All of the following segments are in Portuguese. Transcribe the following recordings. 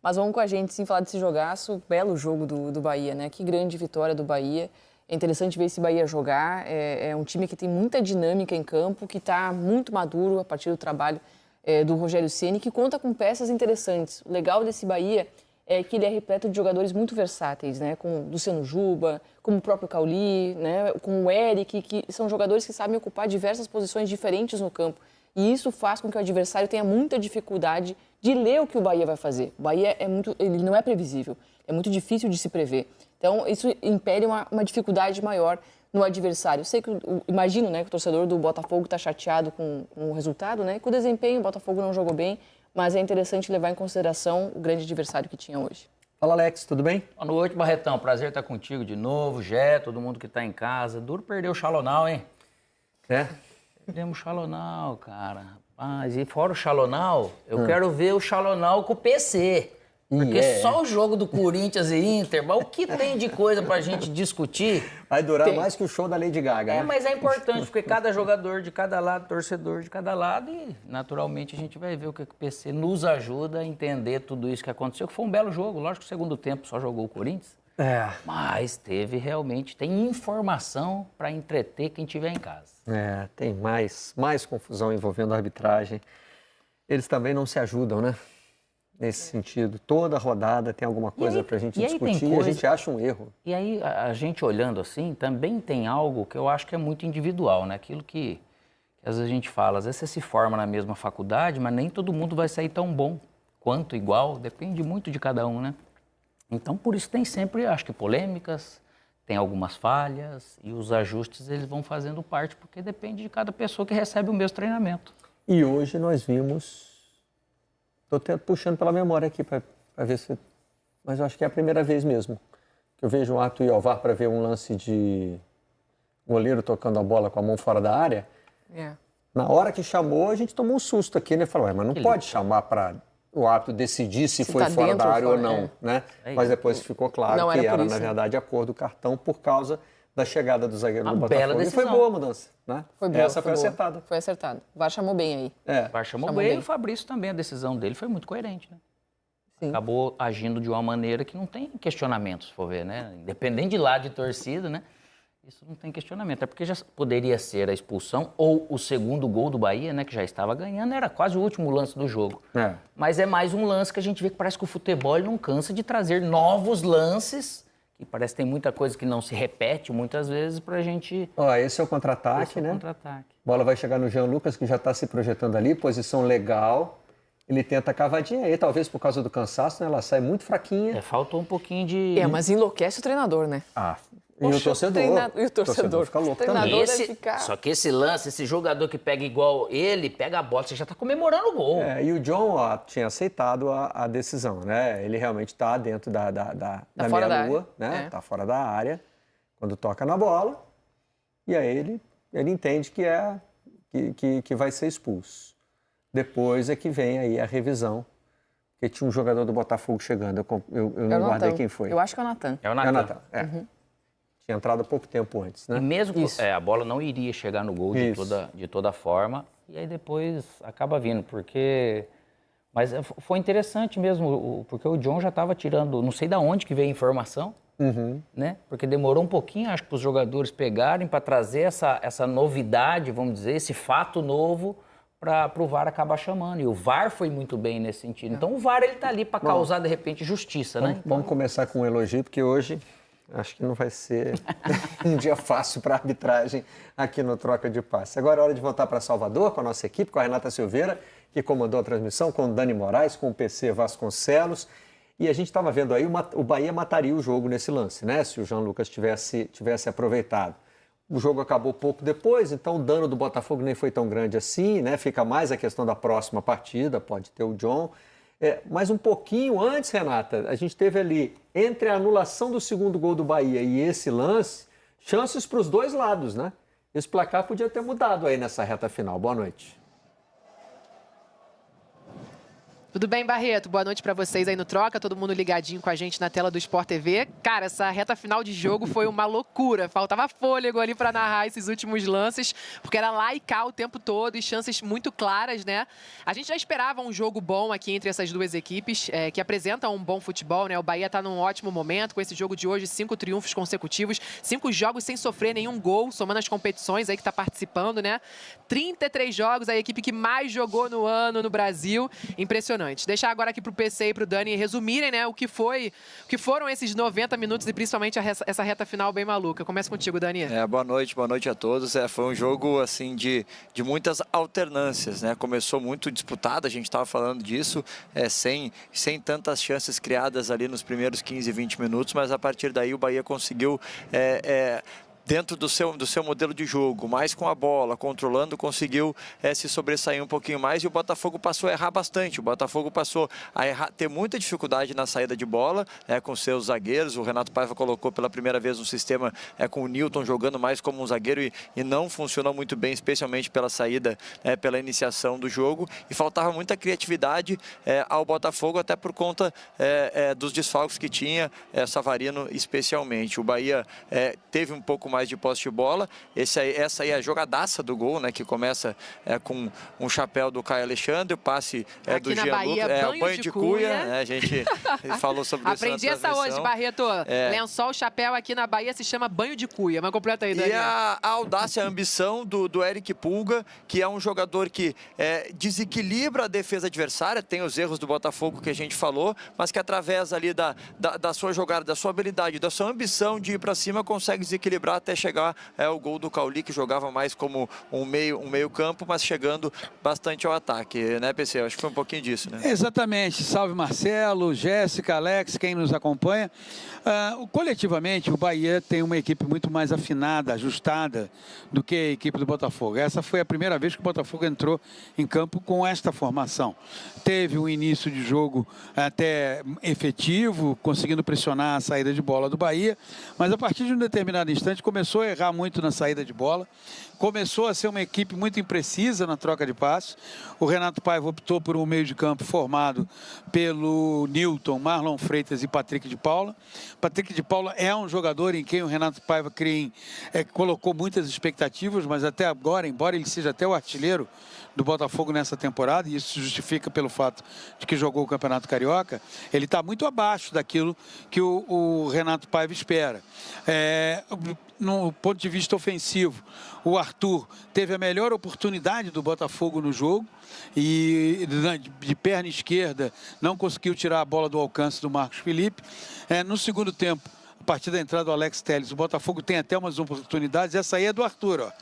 Mas vamos com a gente, sim, falar desse jogaço. Belo jogo do Bahia, né? Que grande vitória do Bahia. É interessante ver esse Bahia jogar. É um time que tem muita dinâmica em campo, que está muito maduro a partir do trabalho do Rogério Ceni, que conta com peças interessantes. O legal desse Bahia é que ele é repleto de jogadores muito versáteis, né? Com o Luciano Juba, como o próprio Cauli, né? Com o Eric, que são jogadores que sabem ocupar diversas posições diferentes no campo. E isso faz com que o adversário tenha muita dificuldade de ler o que o Bahia vai fazer. O Bahia ele não é previsível, é muito difícil de se prever. Então, isso impede uma dificuldade maior no adversário. Sei que, imagino, né, que o torcedor do Botafogo está chateado com o resultado, né? Com o desempenho, o Botafogo não jogou bem, mas é interessante levar em consideração o grande adversário que tinha hoje. Fala, Alex, tudo bem? Boa noite, Barretão. Prazer estar contigo de novo, Jé, todo mundo que está em casa. Duro perder o Xalonal, hein? É? Perdemos o Xalonal, cara. Rapaz, e fora o Xalonal, eu quero ver o Xalonal com o PC. Porque só o jogo do Corinthians e Inter, mas o que tem de coisa pra gente discutir? Vai durar mais que o show da Lady Gaga, né? Mas é importante, porque cada jogador de cada lado, torcedor de cada lado, e naturalmente a gente vai ver o que o PC nos ajuda a entender tudo isso que aconteceu, que foi um belo jogo. Lógico que o segundo tempo só jogou o Corinthians, mas tem informação para entreter quem estiver em casa. Tem mais confusão envolvendo a arbitragem. Eles também não se ajudam, né? Nesse sentido, toda rodada tem alguma coisa para a gente discutir e a gente acha um erro. E aí, a gente olhando assim, também tem algo que eu acho que é muito individual, né? Aquilo que às vezes a gente fala, às vezes você se forma na mesma faculdade, mas nem todo mundo vai sair tão bom quanto igual, depende muito de cada um, né? Então, por isso tem sempre, acho que polêmicas, tem algumas falhas e os ajustes eles vão fazendo parte, porque depende de cada pessoa que recebe o mesmo treinamento. E hoje nós vimos... Estou puxando pela memória aqui para ver se... Mas eu acho que é a primeira vez mesmo que eu vejo um ato ir ao VAR para ver um lance de goleiro tocando a bola com a mão fora da área. Na hora que chamou, a gente tomou um susto aqui, né? Falou, mas não pode chamar para o árbitro decidir se foi tá fora da área ou não, né? É Mas depois ficou claro que era, isso, na verdade, a cor do cartão por causa da chegada do zagueiro do bela Botafogo. decisão. E foi boa a mudança, né? Foi boa, Essa foi boa. acertada. Foi acertado. O VAR chamou bem aí. O VAR chamou bem e o Fabrício também, a decisão dele foi muito coerente, né? Sim. Acabou agindo de uma maneira que não tem questionamento, se for ver, né? Independente de lado de torcida, né? Isso não tem questionamento. É porque já poderia ser a expulsão ou o segundo gol do Bahia, né? Que já estava ganhando, era quase o último lance do jogo. Mas é mais um lance que a gente vê que parece que o futebol não cansa de trazer novos lances, que parece que tem muita coisa que não se repete muitas vezes pra gente... Esse é o contra-ataque, né? Contra-ataque. Bola vai chegar no Jean Lucas, que já está se projetando ali, posição legal. Ele tenta a cavadinha aí, talvez por causa do cansaço, né? Ela sai muito fraquinha. Faltou um pouquinho de... Mas enlouquece o treinador, né? E o torcedor. E o torcedor fica louco treinador também. deve ficar... Só que esse lance, esse jogador que pega igual ele, pega a bola, você já tá comemorando o gol. E o John tinha aceitado a decisão, né? Ele realmente está dentro da meia-lua, né? Tá fora da área, quando toca na bola. E aí ele entende que vai ser expulso. Depois é que vem aí a revisão, porque tinha um jogador do Botafogo chegando, eu não guardei quem foi. Eu acho que é o Natan. É o Natan. Tinha entrado há pouco tempo antes, né? E mesmo que a bola não iria chegar no gol de toda forma, e aí depois acaba vindo, porque... Mas foi interessante mesmo, porque o John já estava tirando, não sei de onde que veio a informação, né? Porque demorou um pouquinho, acho que para os jogadores pegarem, para trazer essa novidade, vamos dizer, esse fato novo, para o VAR acabar chamando. E o VAR foi muito bem nesse sentido. Então o VAR ele está ali para causar, de repente, justiça, né? Vamos começar com um elogio, porque hoje acho que não vai ser um dia fácil para a arbitragem aqui no Troca de Passe. Agora é hora de voltar para Salvador com a nossa equipe, com a Renata Silveira, que comandou a transmissão, com o Dani Moraes, com o PC Vasconcelos. E a gente estava vendo aí, o Bahia mataria o jogo nesse lance, né? Se o Jean Lucas tivesse aproveitado. O jogo acabou pouco depois, então o dano do Botafogo nem foi tão grande assim, né? Fica mais a questão da próxima partida, pode ter o John. Mas um pouquinho antes, Renata, a gente teve ali, entre a anulação do segundo gol do Bahia e esse lance, chances para os dois lados, né? Esse placar podia ter mudado aí nessa reta final. Boa noite. Tudo bem, Barreto? Boa noite para vocês aí no Troca, todo mundo ligadinho com a gente na tela do Sport TV. Cara, essa reta final de jogo foi uma loucura, faltava fôlego ali para narrar esses últimos lances, porque era lá e cá o tempo todo e chances muito claras, né? A gente já esperava um jogo bom aqui entre essas duas equipes, que apresentam um bom futebol, né? O Bahia está num ótimo momento com esse jogo de hoje, 5 triunfos consecutivos, 5 jogos sem sofrer nenhum gol, somando as competições aí que está participando, né? 33 jogos, a equipe que mais jogou no ano no Brasil, impressionante. Deixar agora aqui para o PC e para o Dani resumirem, né, o que foram esses 90 minutos e principalmente essa reta final bem maluca. Começa contigo, Dani. Boa noite a todos. Foi um jogo assim de muitas alternâncias, né? Começou muito disputado, a gente estava falando disso, sem tantas chances criadas ali nos primeiros 15, 20 minutos, mas a partir daí o Bahia conseguiu dentro do seu modelo de jogo, mais com a bola, controlando, conseguiu se sobressair um pouquinho mais, e o Botafogo passou a errar bastante. O Botafogo passou a ter muita dificuldade na saída de bola, com seus zagueiros. O Renato Paiva colocou pela primeira vez um sistema com o Nilton jogando mais como um zagueiro e não funcionou muito bem, especialmente pela saída, pela iniciação do jogo, e faltava muita criatividade ao Botafogo, até por conta dos desfalques que tinha, Savarino especialmente. O Bahia teve um pouco mais de posse de bola. Essa aí é a jogadaça do gol, né? Que começa com um chapéu do Caio Alexandre, o passe do Jean Lucas, banho de cuia. Né? A gente falou sobre isso. Aprendi essa hoje, Barreto. Lençol, chapéu aqui na Bahia se chama banho de cuia. Mas completa aí, Daniel. E a audácia, a ambição do Eric Pulga, que é um jogador que desequilibra a defesa adversária, tem os erros do Botafogo que a gente falou, mas que através ali da sua jogada, da sua habilidade, da sua ambição de ir para cima, consegue desequilibrar até chegar o gol do Cauli, que jogava mais como um meio campo, mas chegando bastante ao ataque, né, PC? Acho que foi um pouquinho disso, né? Exatamente. Salve Marcelo, Jéssica, Alex, quem nos acompanha. Coletivamente, o Bahia tem uma equipe muito mais afinada, ajustada do que a equipe do Botafogo. Essa foi a primeira vez que o Botafogo entrou em campo com esta formação. Teve um início de jogo até efetivo, conseguindo pressionar a saída de bola do Bahia, mas a partir de um determinado instante começou a errar muito na saída de bola, começou a ser uma equipe muito imprecisa na troca de passes. O Renato Paiva optou por um meio de campo formado pelo Nilton, Marlon Freitas e Patrick de Paula. Patrick de Paula é um jogador em quem o Renato Paiva colocou muitas expectativas, mas até agora, embora ele seja até o artilheiro do Botafogo nessa temporada, e isso se justifica pelo fato de que jogou o Campeonato Carioca, ele está muito abaixo daquilo que o Renato Paiva espera. No ponto de vista ofensivo, o Arthur teve a melhor oportunidade do Botafogo no jogo e de perna esquerda não conseguiu tirar a bola do alcance do Marcos Felipe. No segundo tempo, a partir da entrada do Alex Telles, o Botafogo tem até umas oportunidades. Essa aí é do Arthur, ó.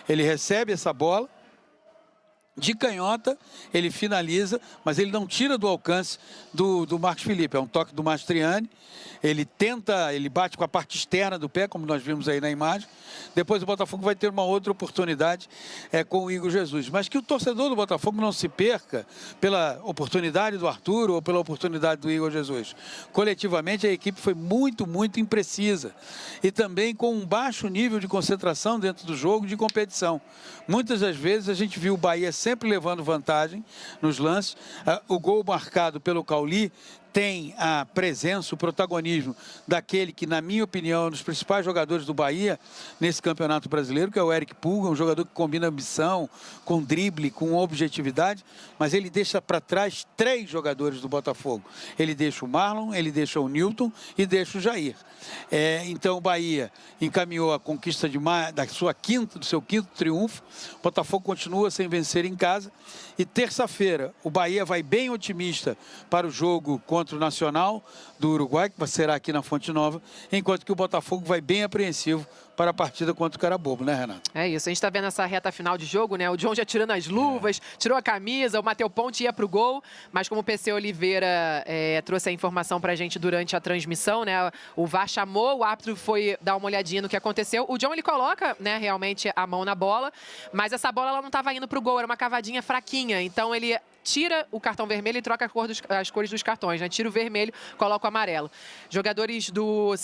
Ele recebe essa bola de canhota, ele finaliza, mas ele não tira do alcance do Marcos Felipe. É um toque do Mastriani. Ele bate com a parte externa do pé, como nós vimos aí na imagem. Depois o Botafogo vai ter uma outra oportunidade com o Igor Jesus. Mas que o torcedor do Botafogo não se perca pela oportunidade do Arthur ou pela oportunidade do Igor Jesus. Coletivamente, a equipe foi muito, muito imprecisa. E também com um baixo nível de concentração dentro do jogo de competição. Muitas das vezes a gente viu o Bahia sempre levando vantagem nos lances. O gol marcado pelo Cauli tem a presença, o protagonismo daquele que, na minha opinião, é um dos principais jogadores do Bahia nesse Campeonato Brasileiro, que é o Eric Pulga, um jogador que combina ambição, com drible, com objetividade, mas ele deixa para trás 3 jogadores do Botafogo. Ele deixa o Marlon, ele deixa o Nilton e deixa o Jair. Então o Bahia encaminhou a conquista do seu quinto triunfo. O Botafogo continua sem vencer em casa. E terça-feira o Bahia vai bem otimista para o jogo contra o Nacional do Uruguai, que será aqui na Fonte Nova, enquanto que o Botafogo vai bem apreensivo para a partida contra o Carabobo, né, Renato? É isso, a gente está vendo essa reta final de jogo, né? O John já tirando as luvas, tirou a camisa, o Matheus Ponte ia para o gol, mas como o PC Oliveira trouxe a informação para a gente durante a transmissão, né? O VAR chamou, o árbitro foi dar uma olhadinha no que aconteceu. O John, ele coloca, né, realmente a mão na bola, mas essa bola ela não estava indo para o gol, era uma cavadinha fraquinha, então ele tira o cartão vermelho e troca as cores dos cartões, né? Tira o vermelho, coloca o amarelo. Jogadores do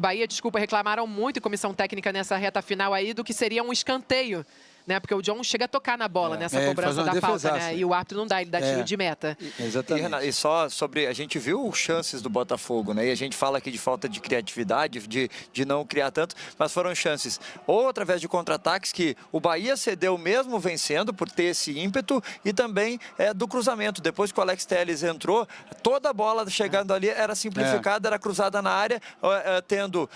Bahia, reclamaram muito, comissão técnica nessa reta final aí, do que seria um escanteio né? Porque o John chega a tocar na bola nessa ele cobrança faz uma da falta, defesaça. né? E o árbitro não dá, ele dá tiro de meta. Exatamente. E só sobre, a gente viu chances do Botafogo, né? E a gente fala aqui de falta de criatividade, de não criar tanto, mas foram chances ou através de contra-ataques que o Bahia cedeu mesmo vencendo por ter esse ímpeto, e também do cruzamento. Depois que o Alex Telles entrou, toda a bola chegando ali era simplificada, era cruzada na área, tendo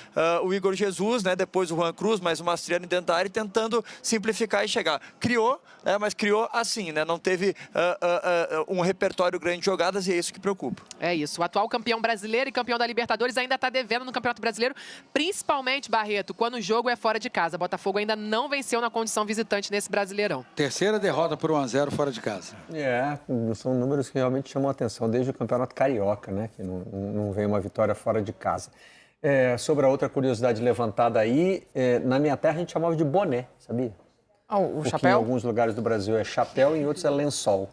o Igor Jesus, né? Depois o Juan Cruz, mais o Mastriani dentro da área, tentando simplificar e chegar. Criou, mas criou assim, né? Não teve um repertório grande de jogadas, e é isso que preocupa. É isso. O atual campeão brasileiro e campeão da Libertadores ainda está devendo no Campeonato Brasileiro, principalmente, Barreto, quando o jogo é fora de casa. Botafogo ainda não venceu na condição visitante nesse Brasileirão. Terceira derrota por 1-0 fora de casa. São números que realmente chamam a atenção desde o Campeonato Carioca, né? Que não vem uma vitória fora de casa. Sobre a outra curiosidade levantada aí, na minha terra a gente chamava de boné, sabia? O Porque chapéu? em alguns lugares do Brasil é chapéu e em outros é lençol.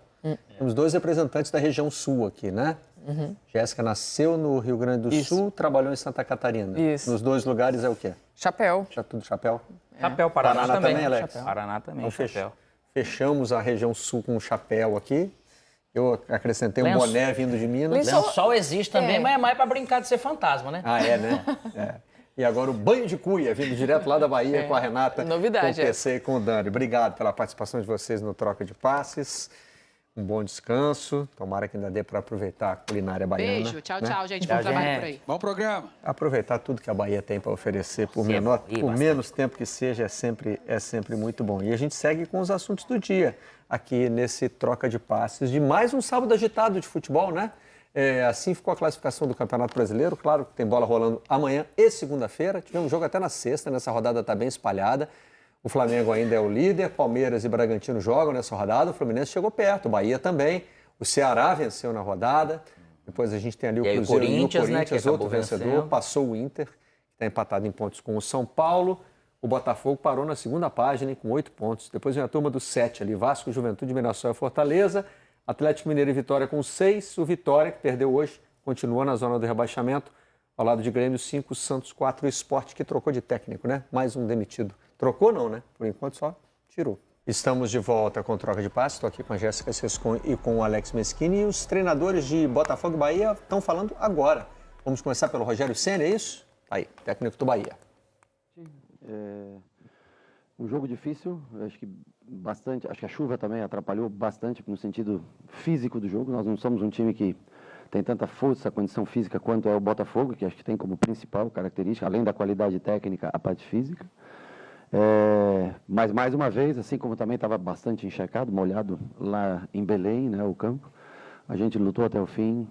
Temos 2 representantes da região sul aqui, né? Jéssica nasceu no Rio Grande do Sul, trabalhou em Santa Catarina. Isso. Nos 2 lugares é o quê? Chapéu. Já tudo chapéu? Chapéu, Paraná também, Alex? Chapéu. Paraná também, Então, chapéu. Fechamos a região sul com um chapéu aqui. Eu acrescentei um Lençol. boné vindo de Minas. Lençol existe também, mas é mais para brincar de ser fantasma, né? Ah, né? E agora o banho de cuia, vindo direto lá da Bahia com a Renata, novidade, com o PC e com o Dani. Obrigado pela participação de vocês no Troca de Passes. Um bom descanso. Tomara que ainda dê para aproveitar a culinária baiana. Beijo. Tchau, né? tchau, gente. Bom trabalho por aí. Bom programa. Aproveitar tudo que a Bahia tem para oferecer, por menos tempo que seja, é sempre muito bom. E a gente segue com os assuntos do dia, aqui nesse Troca de Passes de mais um sábado agitado de futebol, né? Assim ficou a classificação do Campeonato Brasileiro. Claro que tem bola rolando amanhã e segunda-feira. Tivemos jogo até na sexta, nessa rodada está bem espalhada. O Flamengo ainda é o líder, Palmeiras e Bragantino jogam nessa rodada, o Fluminense chegou perto, o Bahia também, o Ceará venceu na rodada, depois a gente tem ali o Cruzeiro e o Corinthians, né, que outro vencedor, vencendo. passou o Inter, que está empatado em pontos com o São Paulo, o Botafogo parou na segunda página com 8 pontos, depois vem a turma dos 7 ali, Vasco, Juventude, Mirassol e Fortaleza, Atlético Mineiro e Vitória com 6, o Vitória, que perdeu hoje, continua na zona do rebaixamento, ao lado de Grêmio 5, Santos 4, o Sport, que trocou de técnico, né? Mais um demitido. Trocou não, né? Por enquanto só tirou. Estamos de volta com Troca de Passes. Estou aqui com a Jéssica Sescon e com o Alex Meschini. E os treinadores de Botafogo e Bahia estão falando agora. Vamos começar pelo Rogério Ceni, é isso? Aí, técnico do Bahia. Um jogo difícil, acho que bastante. Acho que a chuva também atrapalhou bastante no sentido físico do jogo. Nós não somos um time que tem tanta força, condição física quanto é o Botafogo, que acho que tem como principal característica, além da qualidade técnica, a parte física. Mas mais uma vez, assim como também estava bastante encharcado, molhado lá em Belém, né, o campo, a gente lutou até o fim,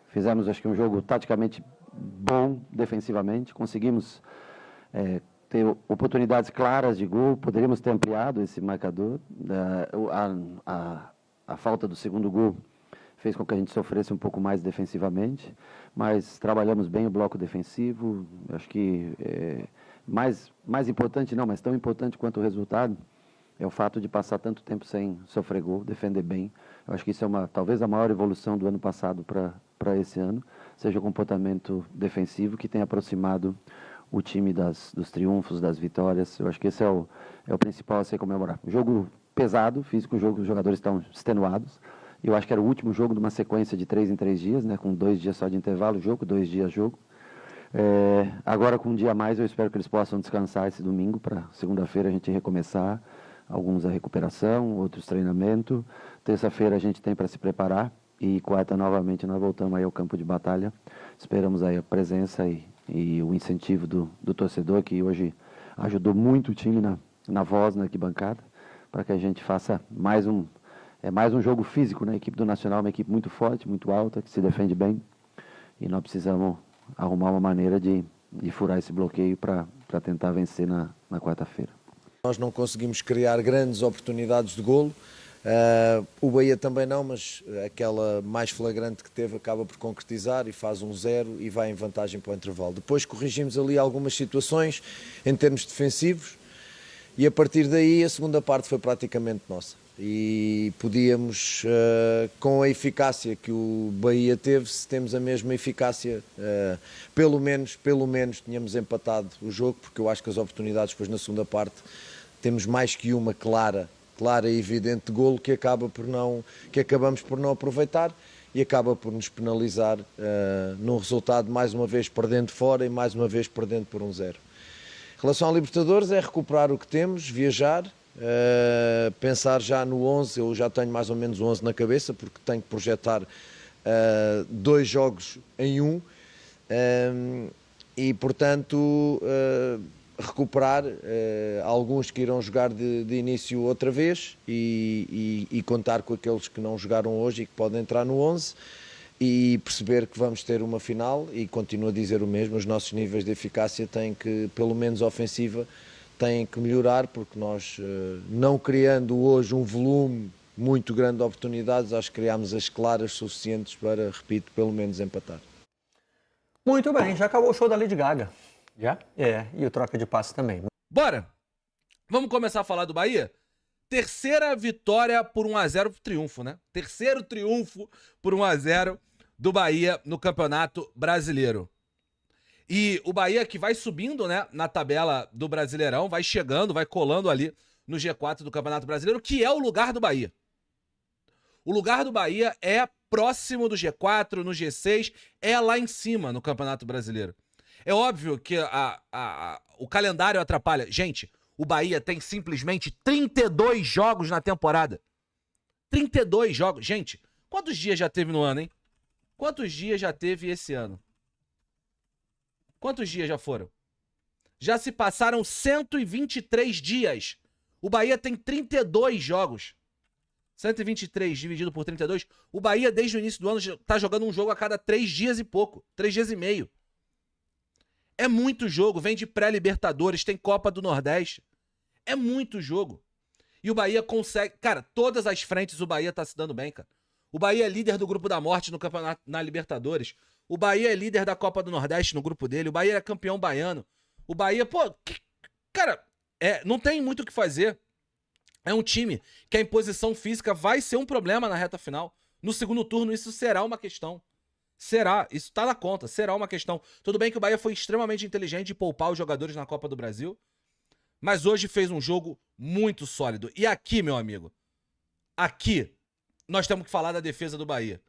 fizemos acho que um jogo taticamente bom defensivamente, conseguimos ter oportunidades claras de gol, poderíamos ter ampliado esse marcador, a falta do segundo gol fez com que a gente sofresse um pouco mais defensivamente, mas trabalhamos bem o bloco defensivo, acho que mais importante não, mas tão importante quanto o resultado é o fato de passar tanto tempo sem sofrer gol, defender bem. Eu acho que isso é talvez a maior evolução do ano passado para esse ano, seja o comportamento defensivo que tem aproximado o time dos triunfos, das vitórias. Eu acho que esse é o principal a ser comemorado. Um jogo pesado, físico, os jogadores estão extenuados. Eu acho que era o último jogo de uma sequência de 3 em 3 dias, né, com 2 dias só de intervalo, 2 dias jogo. Agora, com um dia a mais, eu espero que eles possam descansar esse domingo para segunda-feira a gente recomeçar. Alguns a recuperação, outros treinamento. Terça-feira a gente tem para se preparar e quarta novamente nós voltamos aí ao campo de batalha. Esperamos aí a presença e o incentivo do torcedor, que hoje ajudou muito o time na voz, na arquibancada, para que a gente faça mais um jogo físico, né? A equipe do Nacional é uma equipe muito forte, muito alta, que se defende bem e nós precisamos arrumar uma maneira de furar esse bloqueio para tentar vencer na quarta-feira. Nós não conseguimos criar grandes oportunidades de golo, o Bahia também não, mas aquela mais flagrante que teve acaba por concretizar e faz 1-0 e vai em vantagem para o intervalo. Depois corrigimos ali algumas situações em termos defensivos e a partir daí a segunda parte foi praticamente nossa. E podíamos, com a eficácia que o Bahia teve, se temos a mesma eficácia, pelo menos tínhamos empatado o jogo, porque eu acho que as oportunidades depois na segunda parte temos mais que uma clara e evidente de golo que acabamos por não aproveitar e acaba por nos penalizar num resultado, mais uma vez, perdendo fora e mais uma vez perdendo por 1-0. Em relação à Libertadores, é recuperar o que temos, viajar, pensar já no 11, eu já tenho mais ou menos o 11 na cabeça, porque tenho que projetar 2 jogos em um, e portanto recuperar alguns que irão jogar de início outra vez e contar com aqueles que não jogaram hoje e que podem entrar no 11 e perceber que vamos ter uma final, e continuo a dizer o mesmo, os nossos níveis de eficácia têm que, pelo menos ofensiva, têm que melhorar, porque nós, não criando hoje um volume muito grande de oportunidades, acho que criámos as claras suficientes para, repito, pelo menos empatar. Muito bem, já acabou o show da Lady Gaga. Já? E o troca de passe também. Bora! Vamos começar a falar do Bahia? Terceira vitória por 1-0 triunfo, né? Terceiro triunfo por 1-0 do Bahia no Campeonato Brasileiro. E o Bahia que vai subindo, né, na tabela do Brasileirão, vai chegando, vai colando ali no G4 do Campeonato Brasileiro, que é o lugar do Bahia. O lugar do Bahia é próximo do G4, no G6, é lá em cima no Campeonato Brasileiro. É óbvio que o calendário atrapalha. Gente, o Bahia tem simplesmente 32 jogos na temporada. 32 jogos. Gente, quantos dias já teve no ano, hein? Quantos dias já teve esse ano? Quantos dias já foram? Já se passaram 123 dias. O Bahia tem 32 jogos. 123 dividido por 32. O Bahia, desde o início do ano, está jogando um jogo a cada 3 dias e pouco. 3 dias e meio. É muito jogo. Vem de pré-Libertadores, tem Copa do Nordeste. É muito jogo. E o Bahia consegue... Cara, todas as frentes o Bahia tá se dando bem, cara. O Bahia é líder do grupo da morte no campeonato, na Libertadores. O Bahia é líder da Copa do Nordeste no grupo dele. O Bahia é campeão baiano. O Bahia, pô... Cara, não tem muito o que fazer. É um time que a imposição física vai ser um problema na reta final. No segundo turno isso será uma questão. Será, isso tá na conta, será uma questão. Tudo bem que o Bahia foi extremamente inteligente de poupar os jogadores na Copa do Brasil, mas hoje fez um jogo muito sólido. E aqui, meu amigo, aqui, nós temos que falar da defesa do Bahia.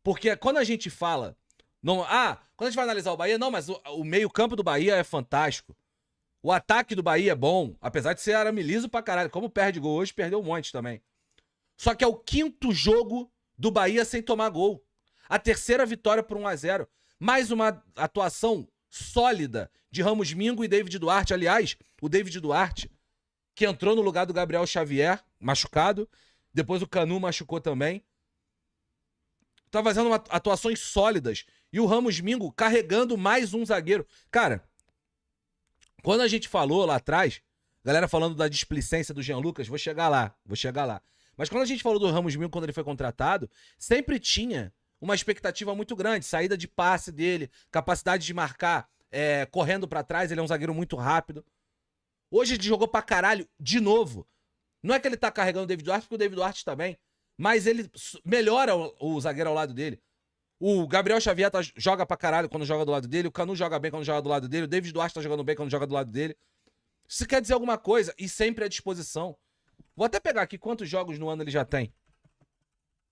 Porque quando a gente fala... quando a gente vai analisar o Bahia, não, mas o meio-campo do Bahia é fantástico. O ataque do Bahia é bom, apesar de ser arame-liso pra caralho. Como perde gol hoje, perdeu um monte também. Só que é o 5º jogo do Bahia sem tomar gol. A terceira vitória por 1-0. Mais uma atuação sólida de Ramos Mingo e David Duarte. Aliás, o David Duarte, que entrou no lugar do Gabriel Xavier, machucado. Depois o Canu machucou também. Tá fazendo atuações sólidas. E o Ramos Mingo carregando mais um zagueiro. Cara, quando a gente falou lá atrás, galera falando da displicência do Jean Lucas, vou chegar lá. Mas quando a gente falou do Ramos Mingo, quando ele foi contratado, sempre tinha uma expectativa muito grande. Saída de passe dele, capacidade de marcar correndo pra trás, ele é um zagueiro muito rápido. Hoje ele jogou pra caralho de novo. Não é que ele tá carregando o David Duarte, porque o David Duarte tá bem, mas ele melhora o zagueiro ao lado dele. O Gabriel Xavier joga pra caralho quando joga do lado dele, o Canu joga bem quando joga do lado dele, o David Duarte tá jogando bem quando joga do lado dele. Isso quer dizer alguma coisa, e sempre à disposição. Vou até pegar aqui quantos jogos no ano ele já tem.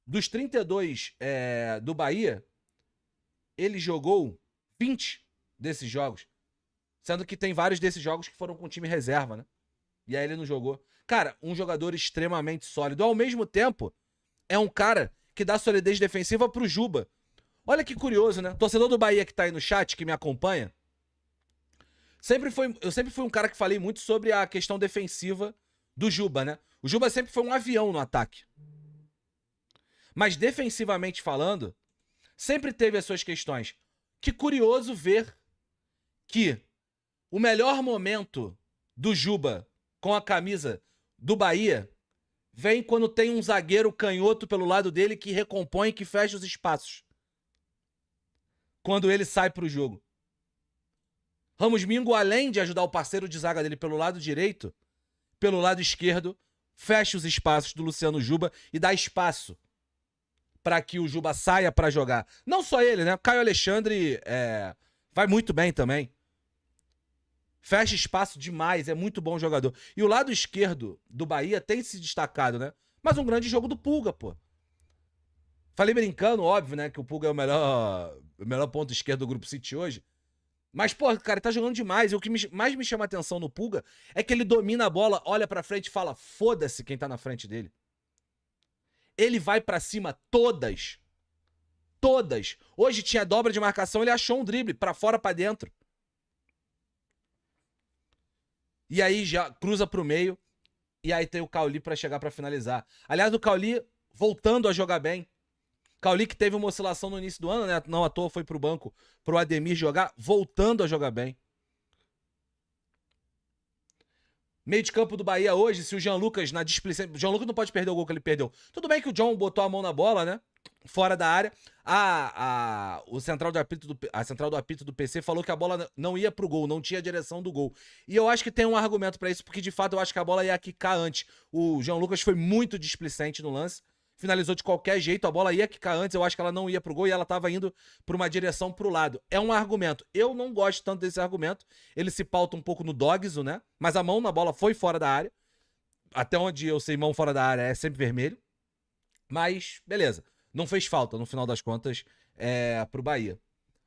Dos 32 do Bahia, ele jogou 20 desses jogos. Sendo que tem vários desses jogos que foram com time reserva, né? E aí ele não jogou. Cara, um jogador extremamente sólido. Ao mesmo tempo, é um cara que dá solidez defensiva pro Juba. Olha que curioso, né? Torcedor do Bahia que tá aí no chat, que me acompanha, eu sempre fui um cara que falei muito sobre a questão defensiva do Juba, né? O Juba sempre foi um avião no ataque. Mas defensivamente falando, sempre teve as suas questões. Que curioso ver que o melhor momento do Juba com a camisa do Bahia vem quando tem um zagueiro canhoto pelo lado dele que recompõe e que fecha os espaços. Quando ele sai pro jogo. Ramos Mingo, além de ajudar o parceiro de zaga dele pelo lado direito, pelo lado esquerdo, fecha os espaços do Luciano Juba e dá espaço para que o Juba saia para jogar. Não só ele, né? Caio Alexandre vai muito bem também. Fecha espaço demais, é muito bom jogador. E o lado esquerdo do Bahia tem se destacado, né? Mas um grande jogo do Pulga, pô. Falei brincando, óbvio, né? Que o Pulga é o melhor ponto esquerdo do Grupo City hoje. Mas, pô, cara, tá jogando demais. E o que mais me chama a atenção no Pulga é que ele domina a bola, olha pra frente e fala, foda-se quem tá na frente dele. Ele vai pra cima todas. Todas. Hoje tinha dobra de marcação, ele achou um drible pra fora, pra dentro. E aí já cruza pro meio. E aí tem o Cauli pra chegar pra finalizar. Aliás, o Cauli voltando a jogar bem. Cauli que teve uma oscilação no início do ano, né? Não à toa foi pro banco pro Ademir jogar, voltando a jogar bem. Meio de campo do Bahia hoje, se o Jean Lucas na displicência... O Jean Lucas não pode perder o gol que ele perdeu. Tudo bem que o John botou a mão na bola, né? Fora da área. A central do apito do PC falou que a bola não ia pro gol, não tinha a direção do gol. E eu acho que tem um argumento pra isso, porque de fato eu acho que a bola ia quicar antes. O Jean Lucas foi muito displicente no lance. Finalizou de qualquer jeito, a bola ia quicar antes, eu acho que ela não ia pro gol e ela tava indo pra uma direção pro lado. É um argumento. Eu não gosto tanto desse argumento. Ele se pauta um pouco no dogzo, né? Mas a mão na bola foi fora da área. Até onde eu sei, mão fora da área é sempre vermelho. Mas, beleza. Não fez falta, no final das contas, pro Bahia.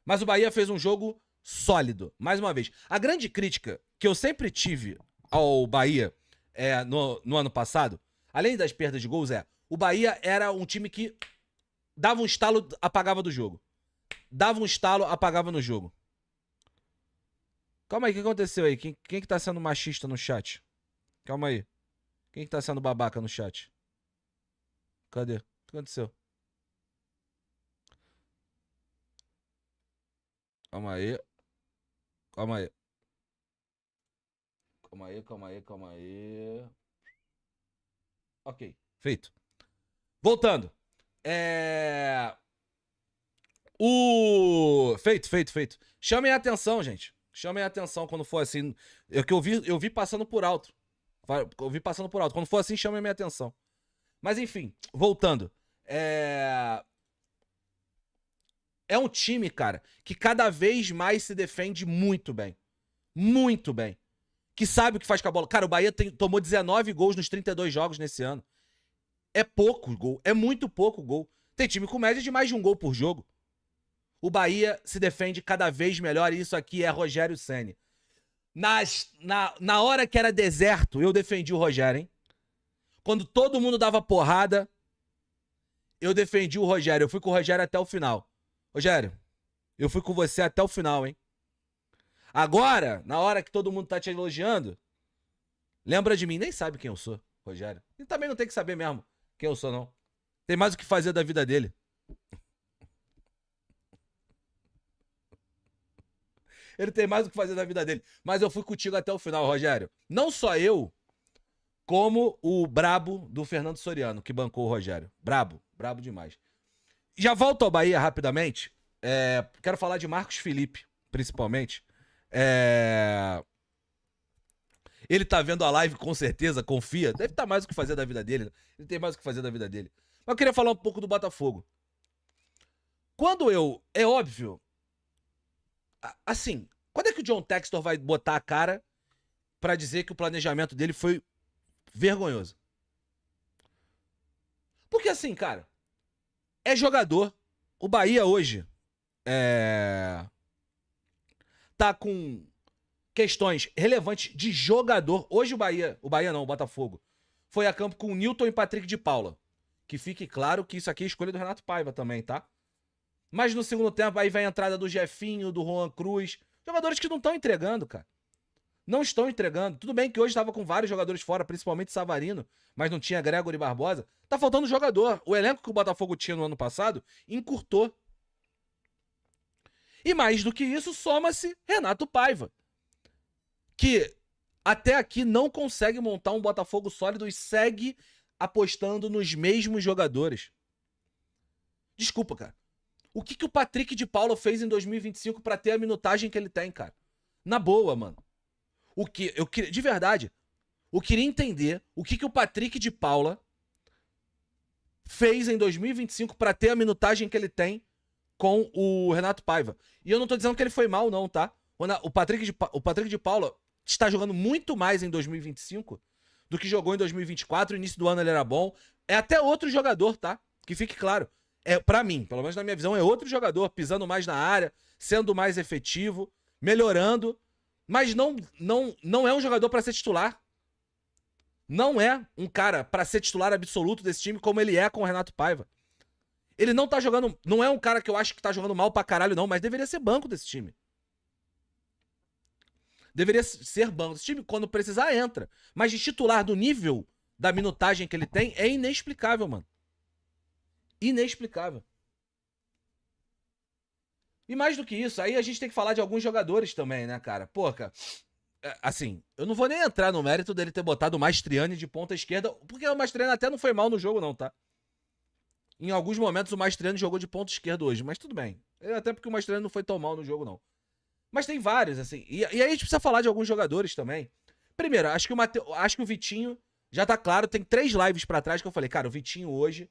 Mas o Bahia fez um jogo sólido, mais uma vez. A grande crítica que eu sempre tive ao Bahia no ano passado, além das perdas de gols, o Bahia era um time que dava um estalo, apagava do jogo. Dava um estalo, apagava no jogo. Calma aí, o que aconteceu aí? Quem que tá sendo machista no chat? Calma aí. Quem que tá sendo babaca no chat? Cadê? O que aconteceu? Calma aí. Calma aí. Calma aí. Ok, feito. Voltando. Feito. Chamem a atenção, gente. Chamem a atenção quando for assim. Eu vi passando por alto. Quando for assim, chamem a minha atenção. Mas enfim, voltando. É um time, cara, que cada vez mais se defende muito bem. Muito bem. Que sabe o que faz com a bola. Cara, o Bahia tomou 19 gols nos 32 jogos nesse ano. É pouco gol. É muito pouco gol. Tem time com média de mais de um gol por jogo. O Bahia se defende cada vez melhor e isso aqui é Rogério Ceni. Na hora que era deserto, eu defendi o Rogério, hein? Quando todo mundo dava porrada, eu defendi o Rogério. Eu fui com o Rogério até o final. Rogério, eu fui com você até o final, hein? Agora, na hora que todo mundo tá te elogiando, lembra de mim. Nem sabe quem eu sou, Rogério. E também não tem que saber mesmo quem eu sou, não. Tem mais o que fazer da vida dele. Ele tem mais o que fazer da vida dele. Mas eu fui contigo até o final, Rogério. Não só eu, como o brabo do Fernando Soriano, que bancou o Rogério. Brabo demais. Já volto ao Bahia rapidamente. Quero falar de Marcos Felipe, principalmente. Ele tá vendo a live com certeza, confia. Deve estar mais o que fazer da vida dele. Ele tem mais o que fazer da vida dele. Mas eu queria falar um pouco do Botafogo. É óbvio. Assim, quando é que o John Textor vai botar a cara pra dizer que o planejamento dele foi vergonhoso? Porque assim, cara, é jogador. O Bahia hoje tá com questões relevantes de jogador. Hoje o Botafogo, foi a campo com o Nilton e Patrick de Paula. Que fique claro que isso aqui é escolha do Renato Paiva também, tá? Mas no segundo tempo aí vem a entrada do Jefinho, do Juan Cruz. Jogadores que não estão entregando, cara. Não estão entregando. Tudo bem que hoje estava com vários jogadores fora, principalmente Savarino, mas não tinha Gregory Barbosa. Tá faltando jogador. O elenco que o Botafogo tinha no ano passado encurtou. E mais do que isso, soma-se Renato Paiva, que até aqui não consegue montar um Botafogo sólido e segue apostando nos mesmos jogadores. Desculpa, cara. O que o Patrick de Paula fez em 2025 pra ter a minutagem que ele tem, cara? Na boa, mano. De verdade, eu queria entender o que o Patrick de Paula fez em 2025 pra ter a minutagem que ele tem com o Renato Paiva. E eu não tô dizendo que ele foi mal, não, tá? O Patrick de Paula está jogando muito mais em 2025 do que jogou em 2024. O início do ano ele era bom. É até outro jogador, tá? Que fique claro. Pra mim, pelo menos na minha visão, é outro jogador, pisando mais na área, sendo mais efetivo, melhorando. Mas não é um jogador pra ser titular. Não é um cara pra ser titular absoluto desse time como ele é com o Renato Paiva. Ele não tá jogando... Não é um cara que eu acho que tá jogando mal pra caralho, não, mas deveria ser banco desse time. Deveria ser banco. Esse time, quando precisar, entra. Mas de titular do nível da minutagem que ele tem, é inexplicável, mano. Inexplicável. E mais do que isso, aí a gente tem que falar de alguns jogadores também, né, cara? Pô, cara, assim, eu não vou nem entrar no mérito dele ter botado o Mastriani de ponta esquerda, porque o Mastriani até não foi mal no jogo, não, tá? Em alguns momentos o Mastriani jogou de ponta esquerda hoje, mas tudo bem. Até porque o Mastriani não foi tão mal no jogo, não. Mas tem vários, assim. E aí a gente precisa falar de alguns jogadores também. Primeiro, acho que o Vitinho, já tá claro, tem 3 lives pra trás que eu falei, cara, o Vitinho hoje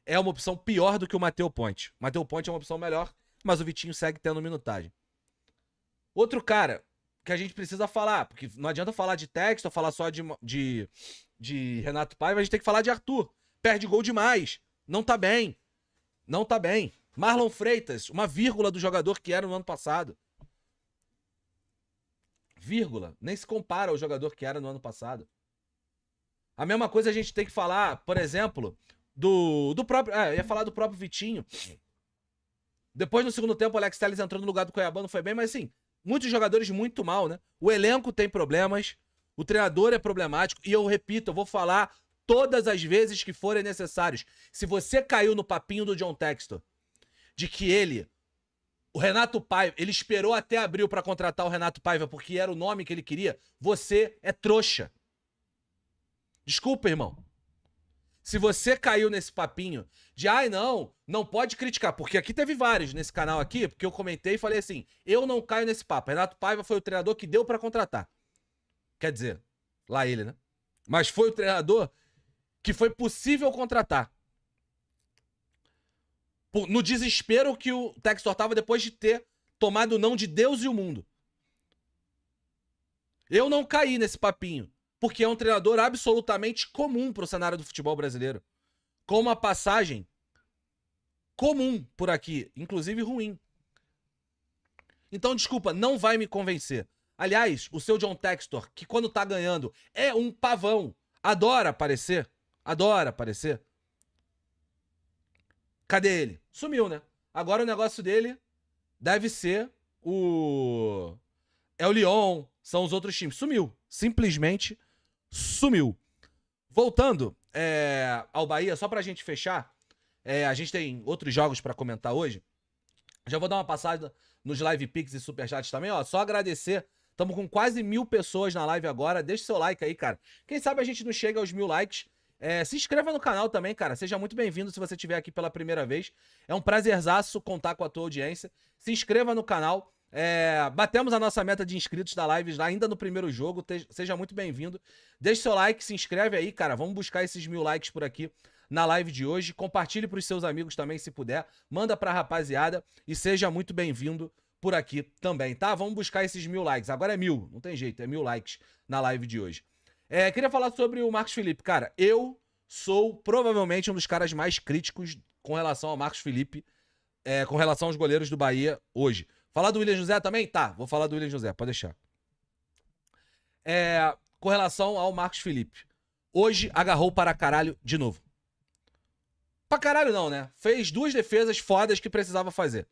é uma opção pior do que o Matheus Ponte. O Matheus Ponte é uma opção melhor, mas o Vitinho segue tendo minutagem. Outro cara que a gente precisa falar, porque não adianta falar de Textor, falar só de Renato Paiva, a gente tem que falar de Arthur. Perde gol demais. Não tá bem. Não tá bem. Marlon Freitas, uma vírgula do jogador que era no ano passado. Vírgula. Nem se compara ao jogador que era no ano passado. A mesma coisa a gente tem que falar, por exemplo, do próprio... eu ia falar do próprio Vitinho. Depois, no segundo tempo, o Alex Telles entrou no lugar do Cuiabá, não foi bem, mas assim, muitos jogadores muito mal, né? O elenco tem problemas, o treinador é problemático, e eu repito, eu vou falar todas as vezes que forem necessários. Se você caiu no papinho do John Textor, de que o Renato Paiva, ele esperou até abril pra contratar o Renato Paiva porque era o nome que ele queria, você é trouxa. Desculpa, irmão. Se você caiu nesse papinho de, não pode criticar, porque aqui teve vários nesse canal aqui, porque eu comentei e falei assim, eu não caio nesse papo. Renato Paiva foi o treinador que deu pra contratar. Quer dizer, lá ele, né? Mas foi o treinador que foi possível contratar. No desespero que o Textor tava depois de ter tomado o não de Deus e o mundo. Eu não caí nesse papinho, porque é um treinador absolutamente comum pro cenário do futebol brasileiro. Com uma passagem comum por aqui, inclusive ruim. Então, desculpa, não vai me convencer. Aliás, o seu John Textor, que quando tá ganhando é um pavão, adora aparecer. Adora aparecer. Cadê ele? Sumiu, né? Agora o negócio dele deve ser o Lyon, são os outros times. Sumiu. Simplesmente sumiu. Voltando ao Bahia, só pra gente fechar, a gente tem outros jogos pra comentar hoje. Já vou dar uma passada nos Live Pix e Superchats também, ó. Só agradecer. Estamos com quase 1000 pessoas na live agora. Deixa seu like aí, cara. Quem sabe a gente não chega aos 1000 likes. Se inscreva no canal também, cara. Seja muito bem-vindo se você estiver aqui pela primeira vez. É um prazerzaço contar com a tua audiência. Se inscreva no canal. Batemos a nossa meta de inscritos da live lá ainda no primeiro jogo. Seja muito bem-vindo. Deixe seu like, se inscreve aí, cara. Vamos buscar esses 1000 likes por aqui na live de hoje. Compartilhe pros seus amigos também, se puder. Manda pra rapaziada e seja muito bem-vindo por aqui também, tá? Vamos buscar esses 1000 likes. Agora é 1000, não tem jeito, é 1000 likes na live de hoje. Queria falar sobre o Marcos Felipe. Cara, eu sou provavelmente um dos caras mais críticos com relação ao Marcos Felipe, com relação aos goleiros do Bahia hoje. Falar do William José também? Tá, vou falar do William José, pode deixar. Com relação ao Marcos Felipe. Hoje agarrou para caralho de novo. Pra caralho não, né? Fez 2 defesas fodas que precisava fazer.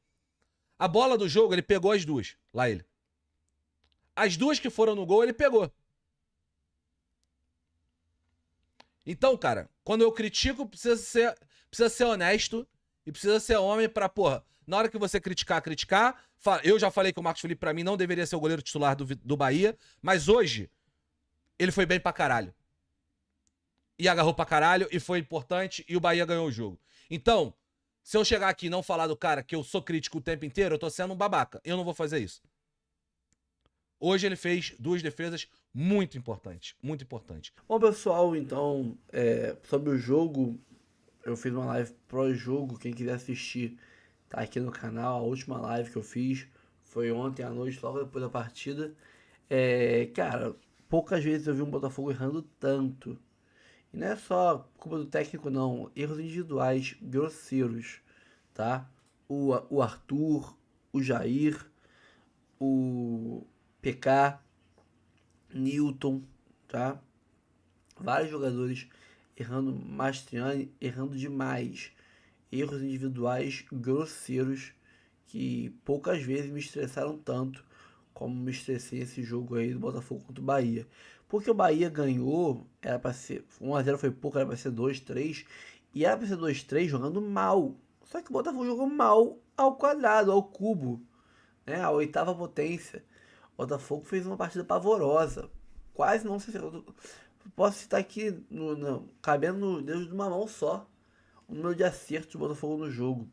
A bola do jogo, ele pegou as 2. Lá ele. As 2 que foram no gol, ele pegou. Então, cara, quando eu critico, precisa ser honesto e precisa ser homem pra, porra, na hora que você criticar. Eu já falei que o Marcos Felipe, pra mim, não deveria ser o goleiro titular do Bahia, mas hoje ele foi bem pra caralho. E agarrou pra caralho, e foi importante, e o Bahia ganhou o jogo. Então, se eu chegar aqui e não falar do cara que eu sou crítico o tempo inteiro, eu tô sendo um babaca. Eu não vou fazer isso. Hoje ele fez 2 defesas muito importantes. Muito importantes. Bom, pessoal, então, sobre o jogo, eu fiz uma live pró-jogo. Quem quiser assistir, tá aqui no canal. A última live que eu fiz foi ontem à noite, logo depois da partida. Cara, poucas vezes eu vi um Botafogo errando tanto. E não é só culpa do técnico, não. Erros individuais grosseiros, tá? O Arthur, o Jair, o PK, Newton, tá? Vários jogadores errando, Mastriani errando demais. Erros individuais grosseiros que poucas vezes me estressaram tanto como me estressei esse jogo aí do Botafogo contra o Bahia. Porque o Bahia ganhou, era para ser 1-0 foi pouco, era para ser 2-3, e era para ser 2-3 jogando mal. Só que o Botafogo jogou mal ao quadrado, ao cubo, né? A oitava potência. O Botafogo fez uma partida pavorosa. Quase não se posso citar aqui, cabendo no dedo de uma mão só, o número de acertos do Botafogo no jogo.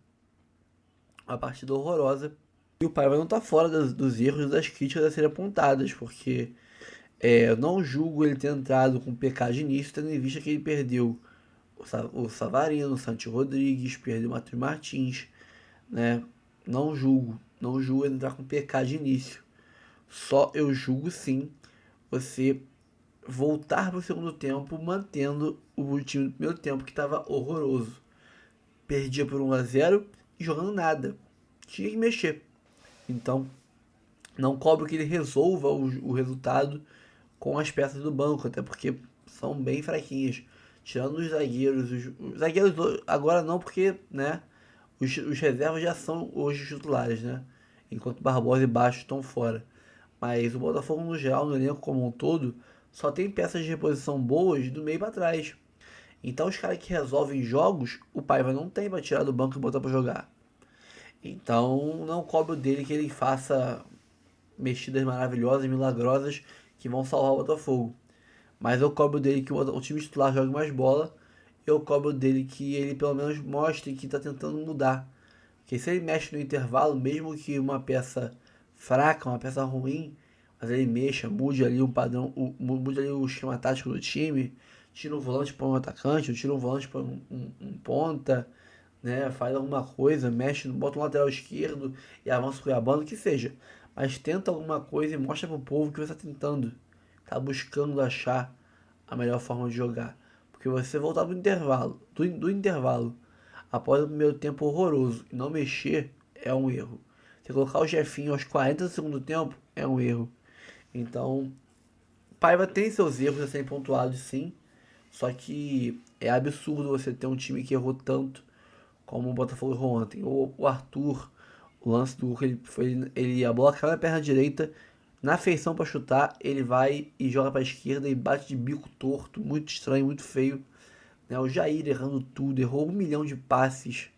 Uma partida horrorosa. E o Paiva não tá fora dos erros e das críticas a serem apontadas, porque eu não julgo ele ter entrado com PK de início, tendo em vista que ele perdeu o Savarino, o Santi Rodrigues, perdeu o Matheus Martins, né? Não julgo ele entrar com PK de início. Só eu julgo sim você voltar para o segundo tempo mantendo o time do primeiro tempo que estava horroroso. Perdia por 1-0 e jogando nada. Tinha que mexer. Então, não cobro que ele resolva o resultado com as peças do banco, até porque são bem fraquinhas. Tirando os zagueiros. Os zagueiros agora não, porque, né, os reservas já são hoje os titulares, né? Enquanto Barbosa e Baixo estão fora. Mas o Botafogo, no geral, no elenco como um todo, só tem peças de reposição boas do meio para trás. Então, os caras que resolvem jogos, o Paiva não tem para tirar do banco e botar para jogar. Então, não cobro dele que ele faça mexidas maravilhosas, milagrosas, que vão salvar o Botafogo. Mas eu cobro dele que o time titular jogue mais bola. Eu cobro dele que ele pelo menos mostre que está tentando mudar. Porque se ele mexe no intervalo, mesmo que uma peça fraca, uma peça ruim, mas ele mexa, mude ali o padrão, mude ali o esquema tático do time, tira um volante para um atacante, tira um volante para um ponta, né? Faz alguma coisa, mexe, bota um lateral esquerdo e avança o Cuiabano, que seja. Mas tenta alguma coisa e mostra pro povo que você está tentando. Está buscando achar a melhor forma de jogar. Porque você voltar do intervalo, após o primeiro tempo horroroso e não mexer, é um erro. Você colocar o Jefinho aos 40 do segundo tempo, é um erro. Então, Paiva tem seus erros a serem pontuados, sim. Só que é absurdo você ter um time que errou tanto como o Botafogo errou ontem. O Arthur, o lance do Hulk, a bola caiu na perna direita, na feição para chutar, ele vai e joga para a esquerda e bate de bico torto, muito estranho, muito feio. Né? O Jair errando tudo, errou 1 milhão de passes.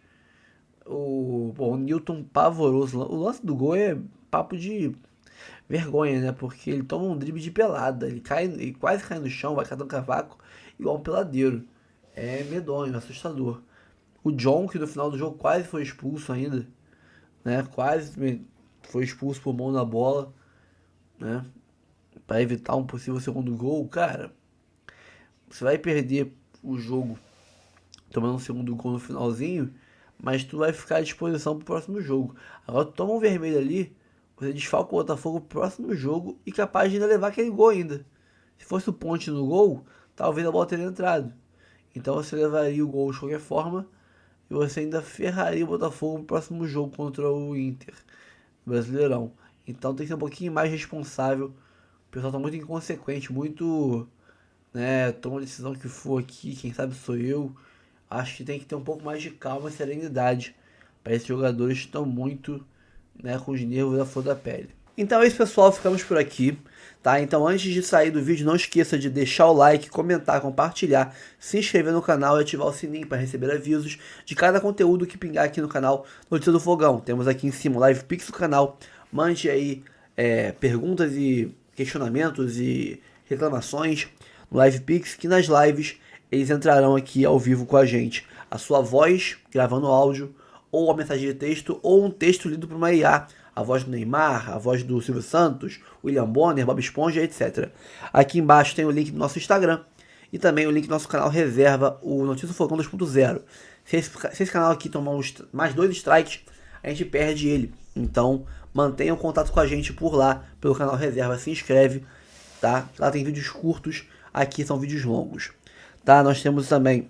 O Newton pavoroso. O lance do gol é papo de vergonha, né? Porque ele toma um drible de pelada, ele quase cai no chão, vai catar um cavaco, igual um peladeiro. É medonho, assustador. O John, que no final do jogo quase foi expulso ainda, né? Quase foi expulso por mão na bola, né? Para evitar um possível segundo gol. Cara, você vai perder o jogo tomando um segundo gol no finalzinho, mas tu vai ficar à disposição pro próximo jogo. Agora tu toma um vermelho ali, você desfalca o Botafogo pro próximo jogo e capaz de ainda levar aquele gol ainda. Se fosse o Ponte no gol, talvez a bola teria entrado. Então você levaria o gol de qualquer forma e você ainda ferraria o Botafogo no próximo jogo contra o Inter, Brasileirão. Então tem que ser um pouquinho mais responsável. O pessoal tá muito inconsequente, muito, né, toma a decisão que for aqui, quem sabe sou eu. Acho que tem que ter um pouco mais de calma e serenidade para esses jogadores que estão muito, né, com os nervos da flor da pele. Então é isso, pessoal, ficamos por aqui, tá? Então antes de sair do vídeo, não esqueça de deixar o like, comentar, compartilhar, se inscrever no canal e ativar o sininho para receber avisos de cada conteúdo que pingar aqui no canal Notícia do Fogão. Temos aqui em cima o Live Pix do canal, mande aí perguntas e questionamentos e reclamações no Live Pix, que nas lives eles entrarão aqui ao vivo com a gente. A sua voz, gravando áudio, ou a mensagem de texto, ou um texto lido por uma IA. A voz do Neymar, a voz do Silvio Santos, William Bonner, Bob Esponja, etc. Aqui embaixo tem o link do nosso Instagram e também o link do nosso canal Reserva, o Notícia do Fogão 2.0. Se esse canal aqui tomar mais 2 strikes, a gente perde ele. Então, mantenham contato com a gente por lá, pelo canal Reserva, se inscreve, tá? Lá tem vídeos curtos, aqui são vídeos longos, tá? Nós temos também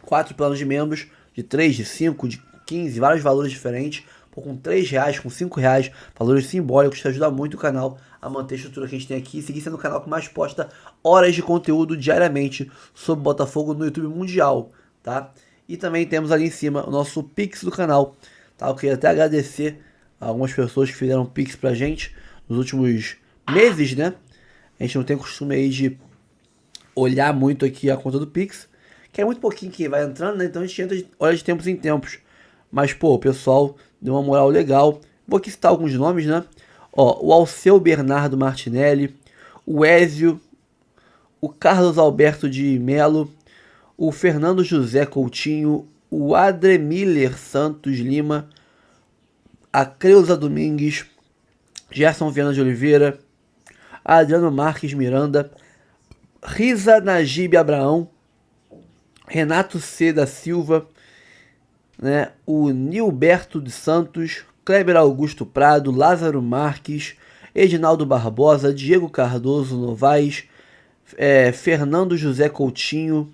4 planos de membros, de 3, de 5, de 15, vários valores diferentes, com R$3, com R$5, valores simbólicos, que ajuda muito o canal a manter a estrutura que a gente tem aqui, e seguir sendo o canal que mais posta horas de conteúdo diariamente sobre Botafogo no YouTube mundial, tá? E também temos ali em cima o nosso Pix do canal, tá? Eu queria até agradecer a algumas pessoas que fizeram Pix pra gente nos últimos meses, né? A gente não tem costume aí de olhar muito aqui a conta do Pix, que é muito pouquinho que vai entrando, né? Então a gente olha de tempos em tempos. Mas, pô, o pessoal deu uma moral legal. Vou aqui citar alguns nomes, né? Ó, o Alceu Bernardo Martinelli, o Ézio, o Carlos Alberto de Melo, o Fernando José Coutinho, o Adremiller Santos Lima, a Creuza Domingues, Gerson Viana de Oliveira, Adriano Marques Miranda, Risa Najib Abraão, Renato C. da Silva, né, o Nilberto de Santos, Kleber Augusto Prado, Lázaro Marques, Edinaldo Barbosa, Diego Cardoso Novaes, Fernando José Coutinho,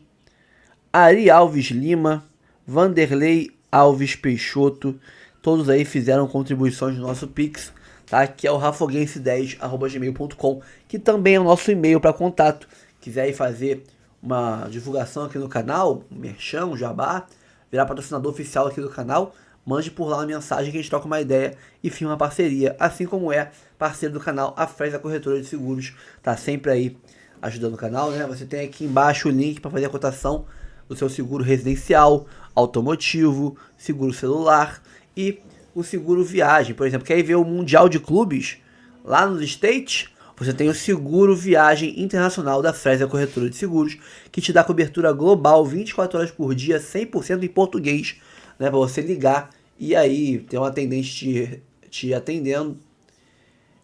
Ari Alves Lima, Vanderlei Alves Peixoto, todos aí fizeram contribuições no nosso Pix, tá? Que é o rafoguense10@gmail.com, que também é o nosso e-mail para contato. Quiser aí fazer uma divulgação aqui no canal, um merchan, um jabá, virar patrocinador oficial aqui do canal, mande por lá uma mensagem que a gente troca uma ideia e firma uma parceria, assim como é parceiro do canal a Fresa Corretora de Seguros, tá sempre aí ajudando o canal, né? Você tem aqui embaixo o link para fazer a cotação do seu seguro residencial, automotivo, seguro celular e o seguro viagem. Por exemplo, quer ir ver o Mundial de Clubes lá nos States? Você tem o seguro viagem internacional da Fresa Corretora de Seguros, que te dá cobertura global 24 horas por dia, 100% em português, né, para você ligar e aí ter um atendente te atendendo,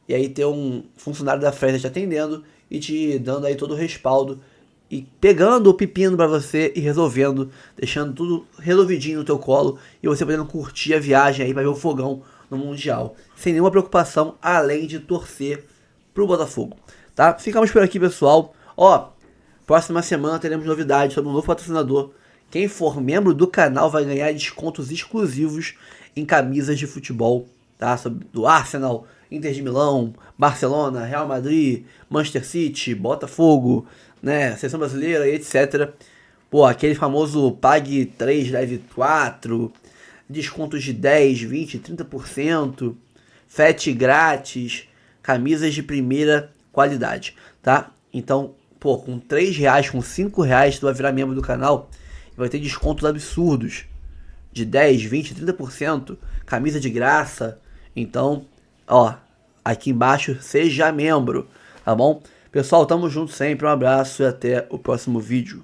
e aí ter um funcionário da Fresa te atendendo e te dando aí todo o respaldo e pegando o pepino para você e resolvendo, deixando tudo resolvidinho no teu colo e você podendo curtir a viagem aí para ver o fogão no Mundial, sem nenhuma preocupação, além de torcer pro Botafogo, tá? Ficamos por aqui, pessoal. Ó, próxima semana teremos novidades sobre um novo patrocinador. Quem for membro do canal vai ganhar descontos exclusivos em camisas de futebol, tá? Do Arsenal, Inter de Milão, Barcelona, Real Madrid, Manchester City, Botafogo, né? Seleção brasileira e etc. Pô, aquele famoso pague 3, leve 4, descontos de 10, 20, 30%, frete grátis, camisas de primeira qualidade, tá? Então, pô, com R$3, com R$5, tu vai virar membro do canal e vai ter descontos absurdos de 10, 20, 30%, camisa de graça. Então, ó, aqui embaixo, seja membro, tá bom? Pessoal, tamo junto sempre, um abraço e até o próximo vídeo.